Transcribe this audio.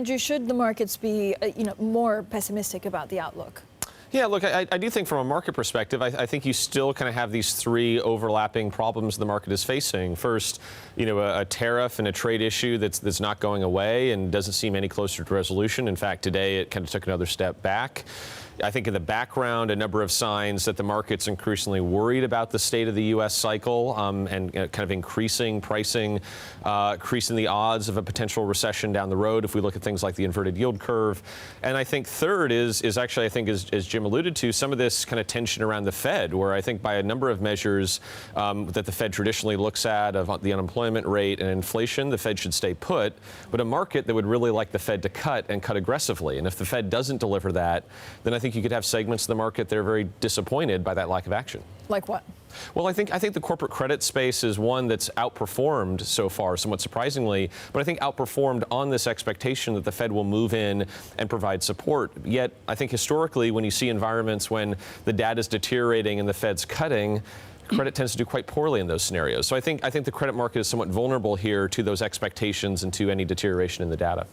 Andrew, should the markets be more pessimistic about the outlook? Yeah, look, I do think from a market perspective, I think you still kind of have these three overlapping problems the market is facing. First, a tariff and a trade issue that's not going away and doesn't seem any closer to resolution. In fact, today it kind of took another step back. I think in the background, a number of signs that the market's increasingly worried about the state of the U.S. cycle and kind of increasing pricing, increasing the odds of a potential recession down the road if we look at things like the inverted yield curve. And I think third is actually, I think, as Jim alluded to, some of this kind of tension around the Fed, where I think by a number of measures that the Fed traditionally looks at of the unemployment rate and inflation, the Fed should stay put, but a market that would really like the Fed to cut and cut aggressively. And if the Fed doesn't deliver that, then I think you could have segments of the market that are very disappointed by that lack of action. Like what? Well, I think the corporate credit space is one that's outperformed so far, somewhat surprisingly, but I think outperformed on this expectation that the Fed will move in and provide support. Yet, I think historically, when you see environments when the data is deteriorating and the Fed's cutting, credit tends to do quite poorly in those scenarios. So I think the credit market is somewhat vulnerable here to those expectations and to any deterioration in the data.